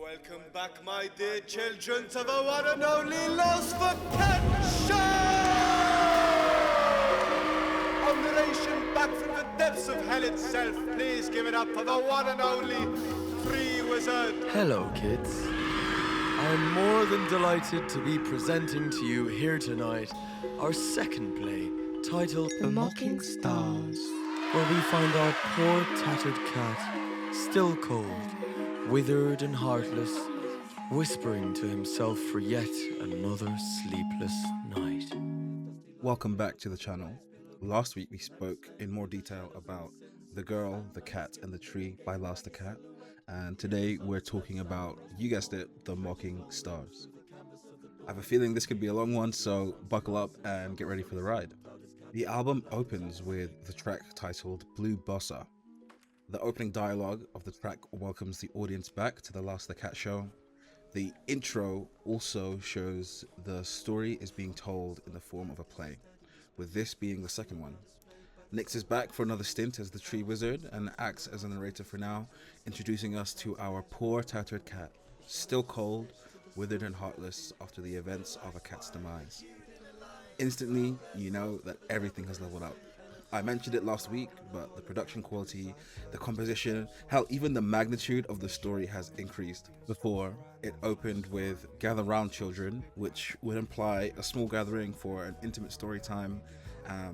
Welcome back, my dear children, to the one and only LOWKEY Show! On the nation, back from the depths of hell itself, please give it up for the one and only Free Wizard. Hello, kids. I am more than delighted to be presenting to you here tonight our second play, titled The Mocking Stars, where we find our poor tattered cat, still cold, withered and heartless, whispering to himself for yet another sleepless night. Welcome back to the channel. Last week we spoke in more detail about The Girl, the Cat and the Tree by LOWKEY, and today we're talking about, you guessed it, The Mocking Stars. I have a feeling this could be a long one, so buckle up and get ready for the ride. The album opens with the track titled Blue Bossa. The opening dialogue of the track welcomes the audience back to the LOWKEY Show. The intro also shows the story is being told in the form of a play, with this being the second one. Nix is back for another stint as the Tree Wizard and acts as a narrator for now, introducing us to our poor tattered cat, still cold, withered and heartless after the events of a cat's demise. Instantly, you know that everything has leveled up. I mentioned it last week, but the production quality, the composition, hell, even the magnitude of the story has increased. Before, it opened with Gather Round Children, which would imply a small gathering for an intimate story time.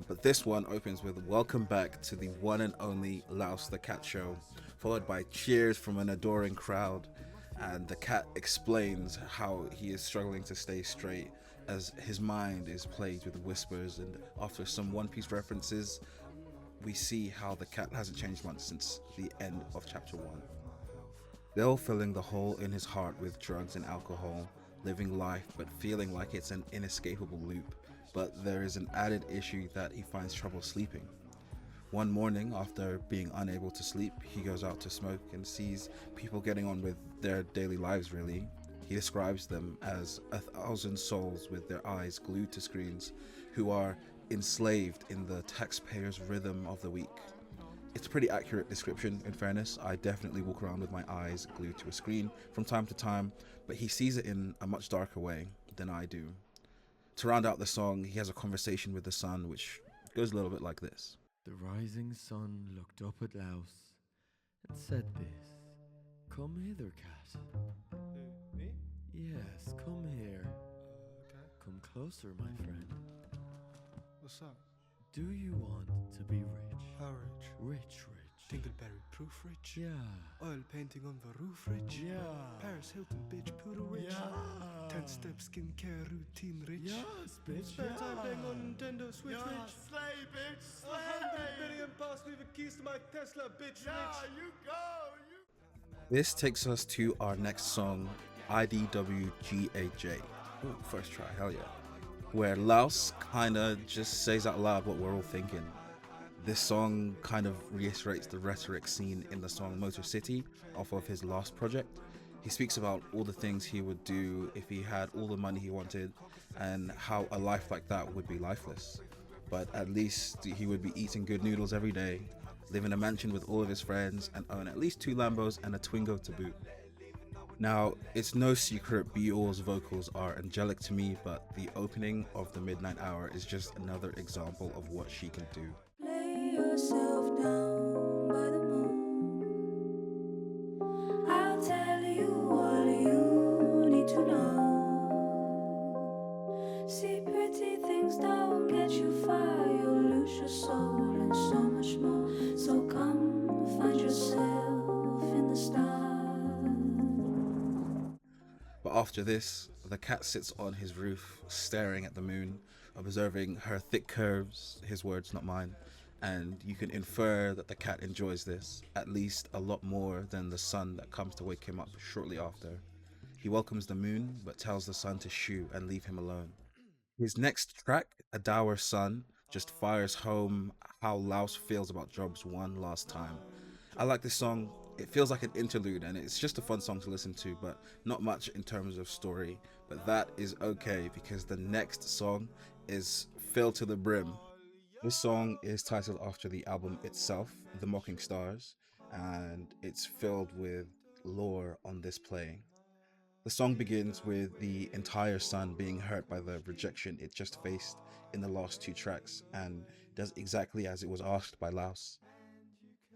But this one opens with Welcome Back to the one and only LOWKEY Show, followed by cheers from an adoring crowd. And the cat explains how he is struggling to stay straight as his mind is plagued with whispers, and after some One Piece references, we see how the cat hasn't changed much since the end of chapter 1. Still filling the hole in his heart with drugs and alcohol, living life but feeling like it's an inescapable loop, but there is an added issue that he finds trouble sleeping. One morning, after being unable to sleep, he goes out to smoke and sees people getting on with their daily lives really. He describes them as 1,000 souls with their eyes glued to screens who are enslaved in the taxpayer's rhythm of the week. It's a pretty accurate description, in fairness. I definitely walk around with my eyes glued to a screen from time to time, but he sees it in a much darker way than I do. To round out the song, he has a conversation with the sun, which goes a little bit like this. The rising sun looked up at Laos and said this, "Come hither, cat." Me? Yes, come here. Okay. Come closer, my friend. What's up? Do you want to be rich? How rich? Rich. Dingleberry proof rich? Yeah. Oil painting on the roof rich? Yeah. Paris Hilton bitch poodle rich? Yeah. 10-step skincare routine rich? Yes, bitch. Spare time playing on Nintendo Switch Yeah, rich? slay, bitch. Slay. 100 billion pass me the keys to my Tesla bitch rich? You go. This takes us to our next song, IDWGAJ. Ooh, first try, hell yeah. Where Laos kinda just says out loud what we're all thinking. This song kind of reiterates the rhetoric seen in the song Motor City off of his last project. He speaks about all the things he would do if he had all the money he wanted and how a life like that would be lifeless. But at least he would be eating good noodles every day, live in a mansion with all of his friends, and own at least 2 Lambos and a Twingo to boot. Now, it's no secret B.O.'s vocals are angelic to me, but the opening of the midnight hour is just another example of what she can do. lay yourself down by the moon. I'll tell you what you need to know. See, pretty things don't get you far, you'll lose your soul and so much more. So come find yourself in the stars. But after this, the cat sits on his roof, staring at the moon, observing her thick curves, his words, not mine, and you can infer that the cat enjoys this, at least a lot more than the sun that comes to wake him up shortly after. He welcomes the moon, but tells the sun to shoo and leave him alone. His next track, A Dour Sun, just fires home how Laos feels about jobs one last time. I like this song. It feels like an interlude and it's just a fun song to listen to, but not much in terms of story. But that is okay because the next song is filled to the brim. This song is titled after the album itself, The Mocking Stars, and it's filled with lore on this play. The song begins with the entire sun being hurt by the rejection it just faced in the last two tracks and does exactly as it was asked by Laos.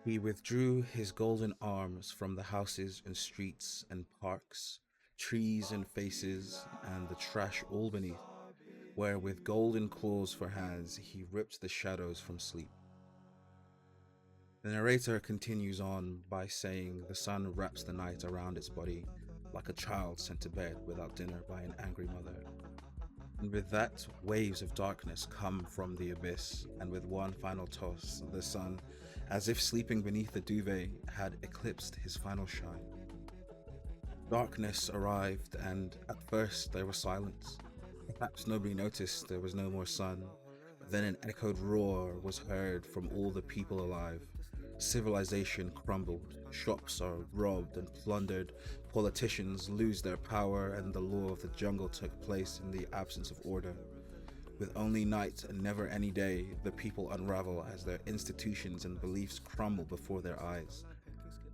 He withdrew his golden arms from the houses and streets and parks, trees and faces, and the trash all beneath, where with golden claws for hands he ripped the shadows from sleep. The narrator continues on by saying the sun wraps the night around its body like a child sent to bed without dinner by an angry mother. And with that, waves of darkness come from the abyss, and with one final toss, the sun, as if sleeping beneath the duvet, had eclipsed his final shine. Darkness arrived, and at first there was silence. Perhaps nobody noticed there was no more sun, but then an echoed roar was heard from all the people alive. Civilization crumbled, shops are robbed and plundered, politicians lose their power, and the law of the jungle took place in the absence of order. With only night and never any day, the people unravel as their institutions and beliefs crumble before their eyes.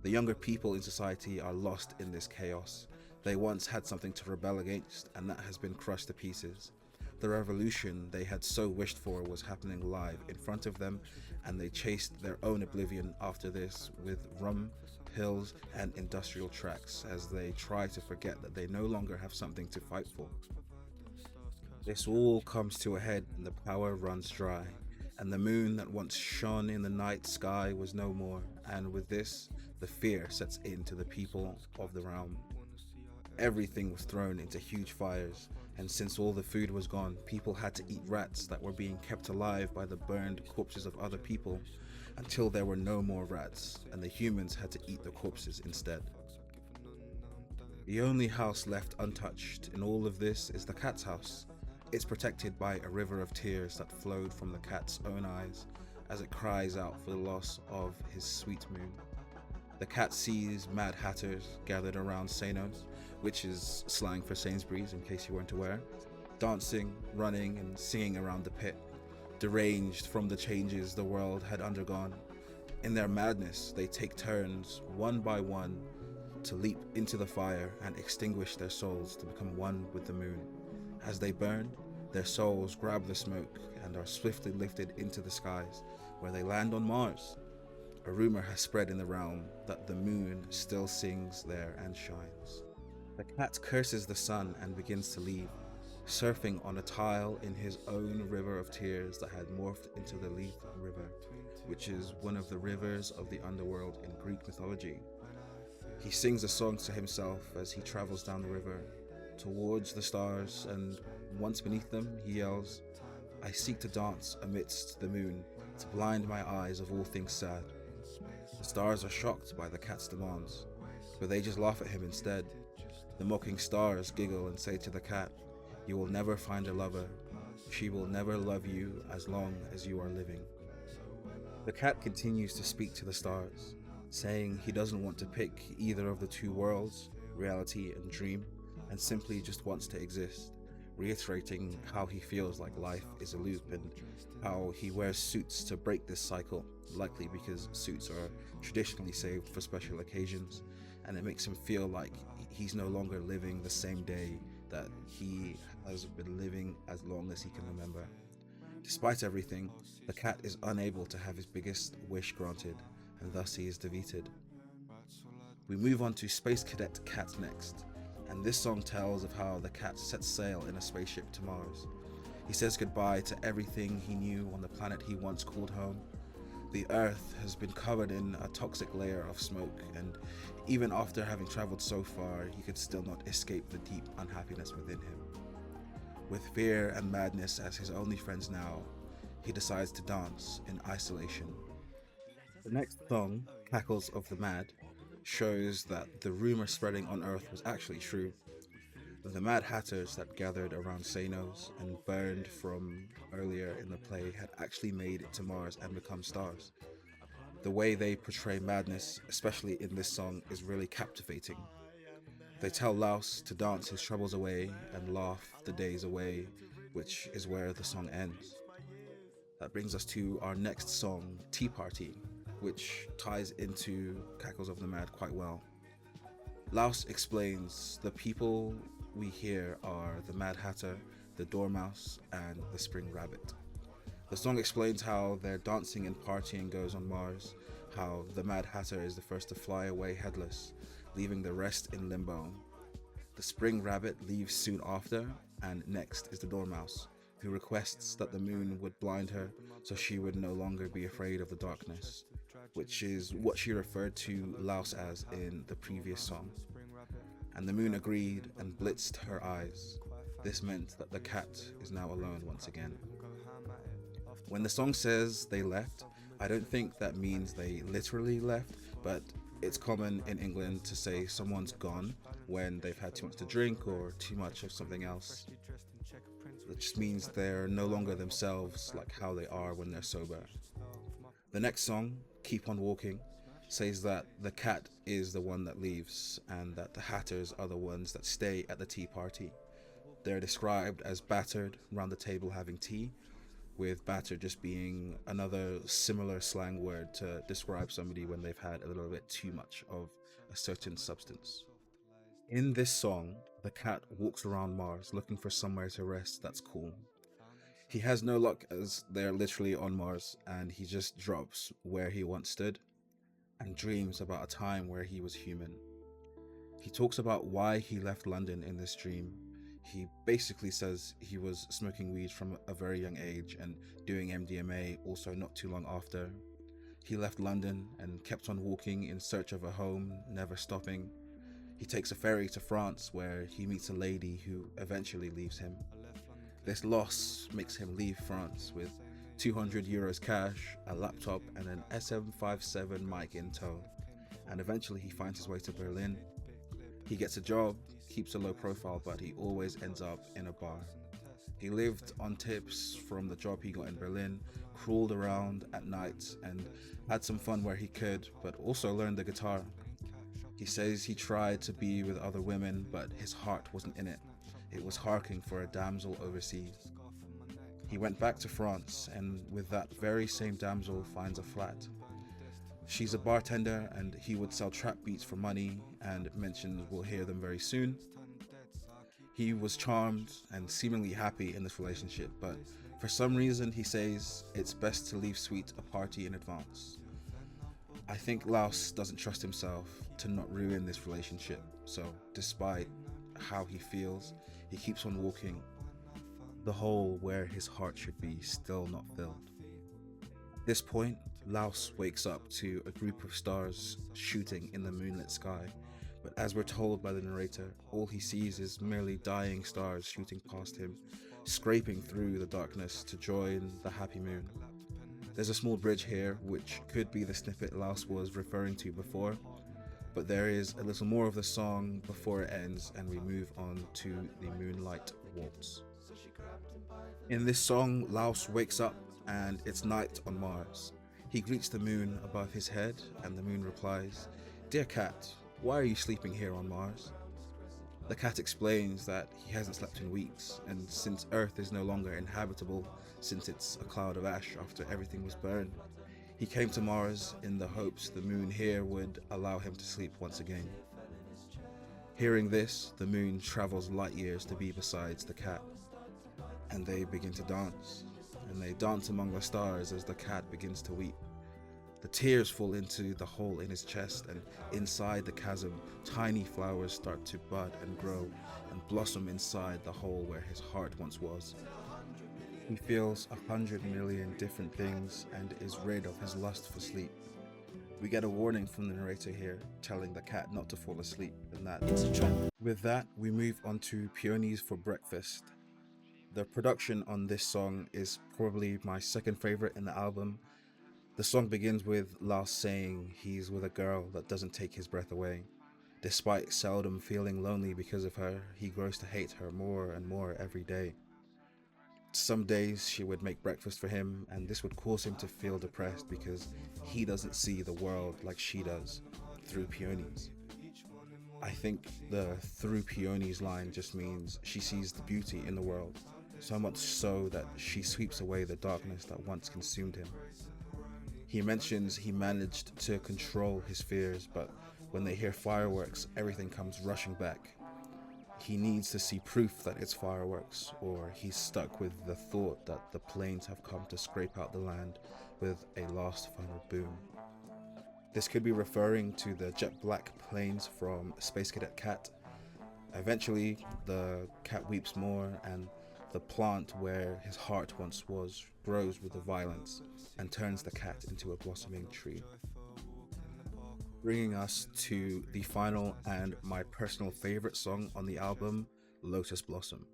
The younger people in society are lost in this chaos. They once had something to rebel against, and that has been crushed to pieces. The revolution they had so wished for was happening live in front of them, and they chased their own oblivion after this with rum, pills, and industrial tracks as they try to forget that they no longer have something to fight for. This all comes to a head and the power runs dry, and the moon that once shone in the night sky was no more, and with this, the fear sets into the people of the realm. Everything was thrown into huge fires, and since all the food was gone, people had to eat rats that were being kept alive by the burned corpses of other people until there were no more rats, and the humans had to eat the corpses instead. The only house left untouched in all of this is the cat's house. It's protected by a river of tears that flowed from the cat's own eyes as it cries out for the loss of his sweet moon. The cat sees Mad Hatters gathered around Sanos, which is slang for Sainsbury's in case you weren't aware, dancing, running and singing around the pit, deranged from the changes the world had undergone. In their madness, they take turns, one by one, to leap into the fire and extinguish their souls to become one with the moon. As they burn, their souls grab the smoke and are swiftly lifted into the skies, where they land on Mars. A rumor has spread in the realm that the moon still sings there and shines. The cat curses the sun and begins to leave, surfing on a tile in his own river of tears that had morphed into the Lethe River, which is one of the rivers of the underworld in Greek mythology. He sings a song to himself as he travels down the river, towards the stars, and once beneath them, he yells, "I seek to dance amidst the moon, to blind my eyes of all things sad." The stars are shocked by the cat's demands, but they just laugh at him instead. The mocking stars giggle and say to the cat, "You will never find a lover. She will never love you as long as you are living." The cat continues to speak to the stars, saying he doesn't want to pick either of the two worlds, reality and dream, and simply just wants to exist, reiterating how he feels like life is a loop and how he wears suits to break this cycle, likely because suits are traditionally saved for special occasions, and it makes him feel like he's no longer living the same day that he has been living as long as he can remember. Despite everything, the cat is unable to have his biggest wish granted, and thus he is defeated. We move on to Space Cadet Cat next, and this song tells of how the cat sets sail in a spaceship to Mars. He says goodbye to everything he knew on the planet he once called home. The Earth has been covered in a toxic layer of smoke, and even after having traveled so far, he could still not escape the deep unhappiness within him. With fear and madness as his only friends now, he decides to dance in isolation. The next song, Cackles of the Mad, shows that the rumor spreading on Earth was actually true. The Mad Hatters that gathered around Sanos and burned from earlier in the play had actually made it to Mars and become stars. The way they portray madness, especially in this song, is really captivating. They tell Laos to dance his troubles away and laugh the days away, which is where the song ends. That brings us to our next song, Tea Party, which ties into Cackles of the Mad quite well. Laos explains the people we hear are the Mad Hatter, the Dormouse, and the Spring Rabbit. The song explains how their dancing and partying goes on Mars, how the Mad Hatter is the first to fly away headless, leaving the rest in limbo. The Spring Rabbit leaves soon after, and next is the Dormouse, who requests that the moon would blind her so she would no longer be afraid of the darkness, which is what she referred to Laos as in the previous song. And the moon agreed and blitzed her eyes. This meant that the cat is now alone once again. When the song says they left, I don't think that means they literally left, but it's common in England to say someone's gone when they've had too much to drink or too much of something else. It just means they're no longer themselves like how they are when they're sober. The next song, Keep On Walking, says that the cat is the one that leaves and that the Hatters are the ones that stay at the tea party. They're described as battered round the table having tea, with battered just being another similar slang word to describe somebody when they've had a little bit too much of a certain substance. In this song, the cat walks around Mars looking for somewhere to rest that's cool. He has no luck as they're literally on Mars, and he just drops where he once stood and dreams about a time where he was human. He talks about why he left London in this dream. He basically says he was smoking weed from a very young age and doing MDMA also not too long after. He left London and kept on walking in search of a home, never stopping. He takes a ferry to France where he meets a lady who eventually leaves him. This loss makes him leave France with €200 cash, a laptop and an SM57 mic in tow. And eventually he finds his way to Berlin. He gets a job, keeps a low profile, but he always ends up in a bar. He lived on tips from the job he got in Berlin, crawled around at night and had some fun where he could, but also learned the guitar. He says he tried to be with other women, but his heart wasn't in it. It was harking for a damsel overseas. He went back to France and with that very same damsel finds a flat. She's a bartender and he would sell trap beats for money and mentions we'll hear them very soon. He was charmed and seemingly happy in this relationship, but for some reason he says it's best to leave sweet a party in advance. I think Laos doesn't trust himself to not ruin this relationship, so despite how he feels, he keeps on walking. The hole where his heart should be still not filled. At this point, Laos wakes up to a group of stars shooting in the moonlit sky, but as we're told by the narrator, all he sees is merely dying stars shooting past him, scraping through the darkness to join the happy moon. There's a small bridge here, which could be the snippet Laos was referring to before, but there is a little more of the song before it ends and we move on to the Moonlight Waltz. In this song, Laos wakes up and it's night on Mars. He greets the moon above his head and the moon replies, "Dear cat, why are you sleeping here on Mars?" The cat explains that he hasn't slept in weeks, and since Earth is no longer inhabitable, since it's a cloud of ash after everything was burned, he came to Mars in the hopes the moon here would allow him to sleep once again. Hearing this, the moon travels light years to be beside the cat, and they begin to dance, and they dance among the stars as the cat begins to weep. The tears fall into the hole in his chest, and inside the chasm, tiny flowers start to bud and grow and blossom inside the hole where his heart once was. He feels 100 million different things and is rid of his lust for sleep. We get a warning from the narrator here, telling the cat not to fall asleep, and that it's a trap. With that, we move on to Peonies for Breakfast. The production on this song is probably my second favorite in the album. The song begins with Laos saying he's with a girl that doesn't take his breath away. Despite seldom feeling lonely because of her, he grows to hate her more and more every day. Some days she would make breakfast for him, and this would cause him to feel depressed because he doesn't see the world like she does, through peonies. I think the "through peonies" line just means she sees the beauty in the world, so much so that she sweeps away the darkness that once consumed him. He mentions he managed to control his fears, but When they hear fireworks, everything comes rushing back. He needs to see proof that it's fireworks, or he's stuck with the thought that the planes have come to scrape out the land with a last final boom. This could be referring to the jet black planes from Space Cadet Cat. Eventually, the cat weeps more, and the plant where his heart once was grows with the violence and turns the cat into a blossoming tree. Bringing us to the final and my personal favorite song on the album, Lotus Blossom.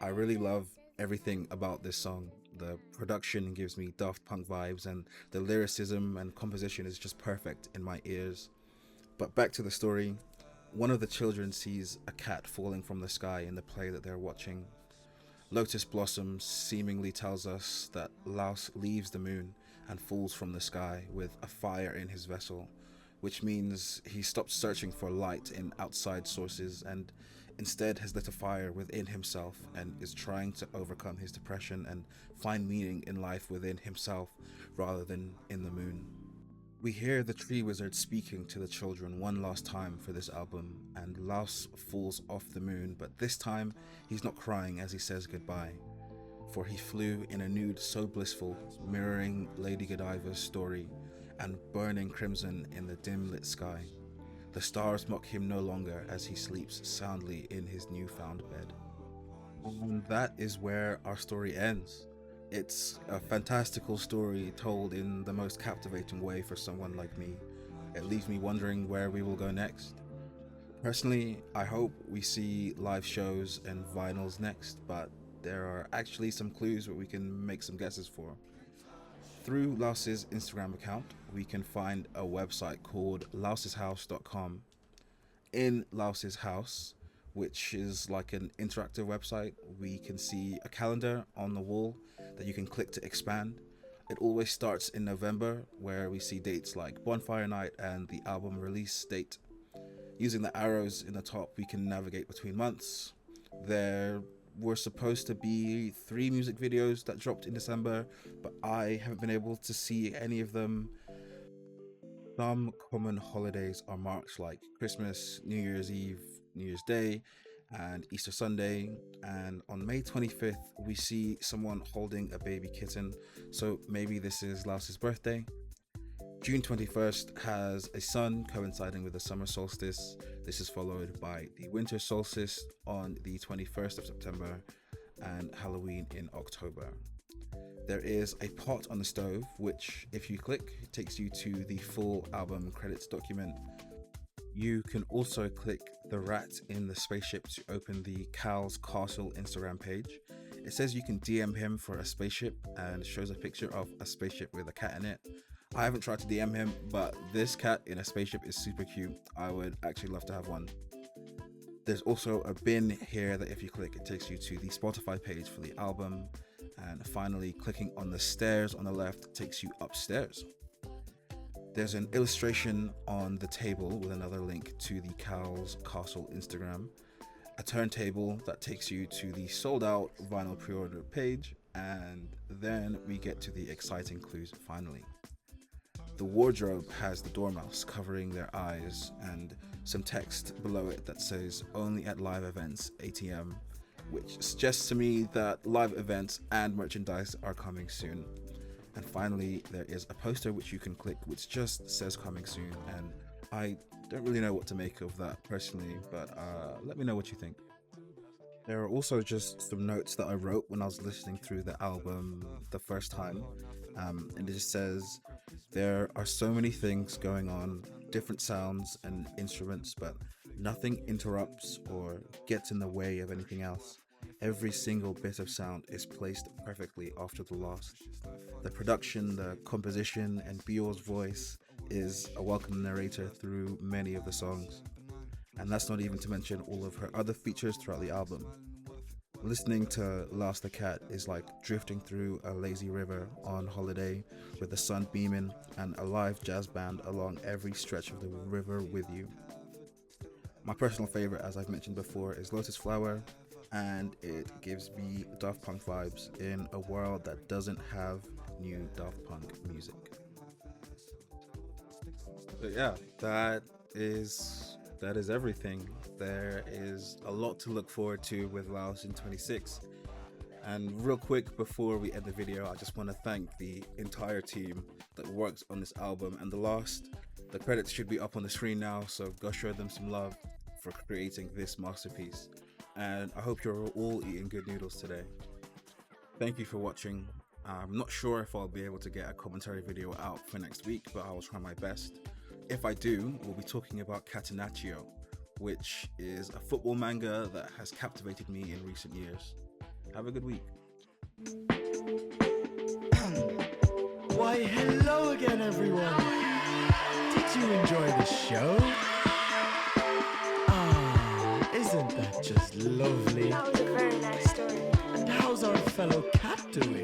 I really love everything about this song. The production gives me Daft Punk vibes, and the lyricism and composition is just perfect in my ears. But back to the story. One of the children sees a cat falling from the sky in the play that they're watching. Lotus Blossom seemingly tells us that Laos leaves the moon and falls from the sky with a fire in his vessel, which means he stopped searching for light in outside sources and instead has lit a fire within himself and is trying to overcome his depression and find meaning in life within himself rather than in the moon. We hear the tree wizard speaking to the children one last time for this album, and Laos falls off the moon, but this time he's not crying as he says goodbye, for he flew in a nude so blissful, mirroring Lady Godiva's story and burning crimson in the dim lit sky. The stars mock him no longer as he sleeps soundly in his newfound bed. And that is where our story ends. It's a fantastical story told in the most captivating way for someone like me. It leaves me wondering where we will go next. Personally, I hope we see live shows and vinyls next, but there are actually some clues where we can make some guesses for. Through Laos's Instagram account, we can find a website called laosishouse.com. In Laos's House, which is like an interactive website, we can see a calendar on the wall that you can click to expand. It always starts in November, where we see dates like Bonfire Night and the album release date. Using the arrows in the top, we can navigate between months. There were supposed to be 3 music videos that dropped in December, but I haven't been able to see any of them. Some common holidays are marked like Christmas, New Year's Eve, New Year's Day, and Easter Sunday. And on May 25th, we see someone holding a baby kitten, so maybe this is Laos's birthday. June 21st has a sun coinciding with the summer solstice. This is followed by the winter solstice on the 21st of September and Halloween in October. There is a pot on the stove, which if you click, takes you to the full album credits document. You can also click the rat in the spaceship to open the Cal's Castle Instagram page. It says you can DM him for a spaceship and shows a picture of a spaceship with a cat in it. I haven't tried to DM him, but this cat in a spaceship is super cute. I would actually love to have one. There's also a bin here that if you click, it takes you to the Spotify page for the album. And finally, clicking on the stairs on the left takes you upstairs. There's an illustration on the table with another link to the Cal's Castle Instagram, a turntable that takes you to the sold out vinyl pre-order page, and then we get to the exciting clues finally. The wardrobe has the dormouse covering their eyes and some text below it that says only at live events ATM, which suggests to me that live events and merchandise are coming soon. And finally, there is a poster which you can click which just says coming soon, and I don't really know what to make of that personally, but let me know what you think. There are also just some notes that I wrote when I was listening through the album the first time, and it just says there are so many things going on, different sounds and instruments, but nothing interrupts or gets in the way of anything else. Every single bit of sound is placed perfectly after the last. The production, the composition, and Bior's voice is a welcome narrator through many of the songs. And that's not even to mention all of her other features throughout the album. Listening to Last the Cat is like drifting through a lazy river on holiday with the sun beaming and a live jazz band along every stretch of the river with you. My personal favorite, as I've mentioned before, is Lotus Flower, and it gives me Daft Punk vibes in a world that doesn't have new Daft Punk music. But yeah, that is everything. There is a lot to look forward to with Laos in 26. And real quick before we end the video, I just want to thank the entire team that worked on this album and the credits should be up on the screen now, so go show them some love for creating this masterpiece. And I hope you're all eating good noodles today. Thank you for watching. I'm not sure if I'll be able to get a commentary video out for next week, but I will try my best. If I do, we'll be talking about Catenaccio, which is a football manga that has captivated me in recent years. Have a good week. Why, hello again, everyone. Did you enjoy the show? Ah, isn't that just lovely? That was a very nice story. And how's our fellow cat doing?